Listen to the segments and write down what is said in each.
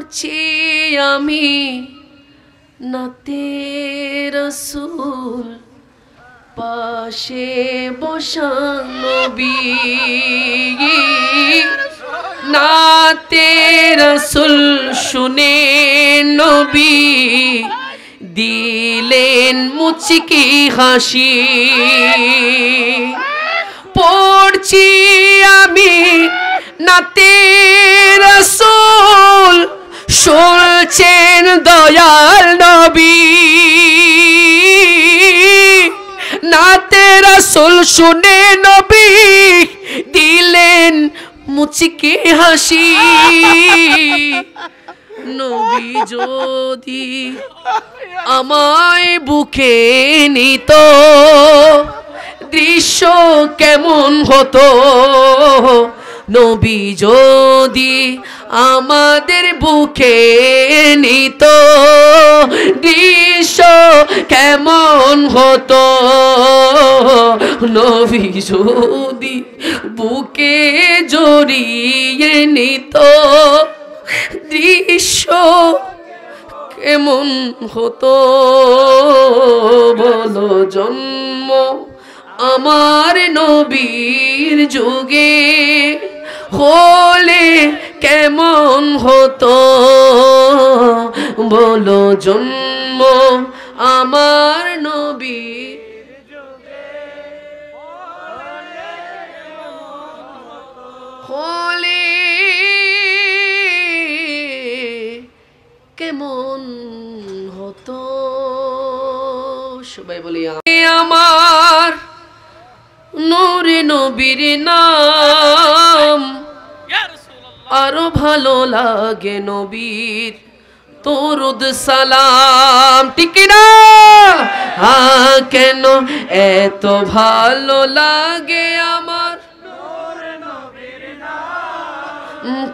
পড়ছি আমি নাতে রাসূল পাশে বসা নবী নাতে রাসূল শুনে নবী দিলেন মুচকি হাসি পড়ছি আমি নাতে রাসূল শুনছেন দয়াল নবী নাতে রাসূল শুনে নবী দিলেন মুচকি হাসি নবী যদি আমায় বুকে নিত দৃশ্য কেমন হতো নবী যদি আমাদের বুকে নিত দৃশ্য কেমন হতো নবী যদি বুকে জড়িয়ে নিত দৃশ্য কেমন হতো বলো জন্ম আমার নবীর যুগে হলে কেমন হতো বলো জন্ম আমার নবীর যুগে হলে কেমন হতো সবাই বলি আমার নূরে নবীর নাম আরো ভালো লাগে নবীর দরুদ সালাম ঠিক না কেন এত ভালো লাগে আমার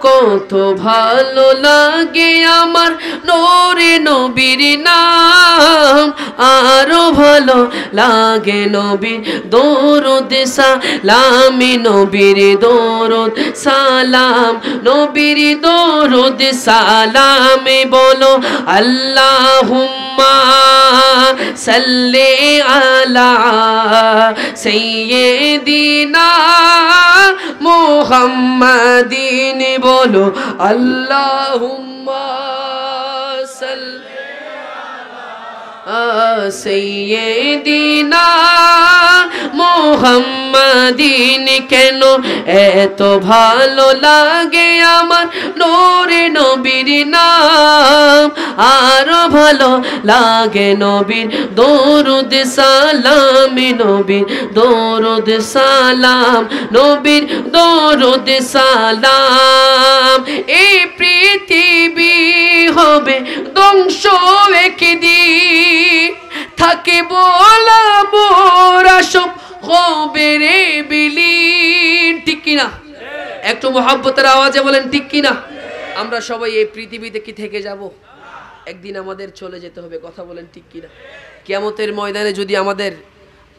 কত ভালো লাগে আমার নূরে নবীর নাম আরো ভালো লাগে নবীর দরুদ সালাম নবীর দরুদ সালাম নবীর দরুদ সালাম বলো আল্লাহুম্মা সাল্লি আলা সাইয়্যিদিনা মুহাম্মাদিন বলো আল্লাহুম্মা সাল্লি আলা সাইয়্যিদিনা মুহাম্মাদিন কেন এত ভালো লাগে আমার নূরে নবীর নাম আরো ভালো লাগে নবীর দরুদ সালাম নবীর দরুদ সালাম নবীর দরুদ সালাম এই পৃথিবী হবে ধ্বংস একদিন থাকে বলা মোরা সব হবে রে বিলীন ঠিক কিনা একটু মহব্বতের আওয়াজে বলেন ঠিক কিনা আমরা সবাই এই পৃথিবীতে কি থেকে যাব একদিন আমাদের চলে যেতে হবে কথা বলেন ঠিক কিনা কিয়ামতের ময়দানে যদি আমাদের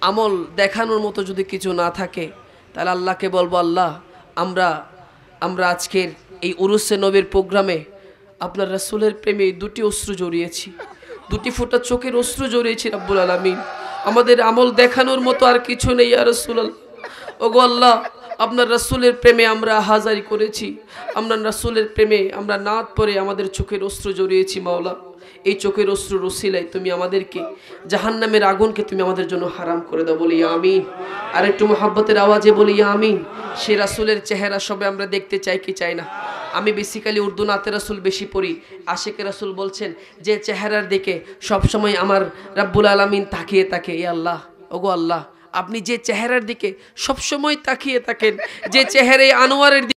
আমল দেখানোর মতো যদি কিছু না থাকে তাহলে আল্লাহকে বলবো আল্লাহ আমরা আজকের এই উরুসে নবীর প্রোগ্রামে আপনার রাসূলের প্রেমে দুটি অশ্রু জড়িয়েছি দুটি ফোঁটা চোখের অশ্রু জড়িয়েছি রব্বুল আলামিন আমাদের আমল দেখানোর মতো আর কিছু নেই ইয়া রাসূলুল্লাহ ওগো আল্লাহ আপনার রাসূলের প্রেমে আমরা হাজারি করেছি আপনার রাসূলের প্রেমে আমরা নাত পড়ে আমাদের চোখের অশ্রু জড়িয়েছি মাওলা এই চোখের অশ্রুর ওসিলায় তুমি আমাদেরকে জাহান্নামের আগুনকে তুমি আমাদের জন্য হারাম করে দাও বলি আমিন আর একটু মহব্বতের আওয়াজে বলি আমিন সে রাসূলের চেহারা সবে আমরা দেখতে চাই কি চাই না আমি বেসিক্যালি উর্দু নাতে রাসূল বেশি পড়ি আশিকে রাসূল বলছেন যে চেহারার দিকে সব সময় আমার রব্বুল আলামিন তাকিয়ে থাকে ইয়া আল্লাহ ওগো আল্লাহ আপনি যে চেহারার দিকে সব সময় তাকিয়ে থাকেন যে চেহারায় আনোয়ারের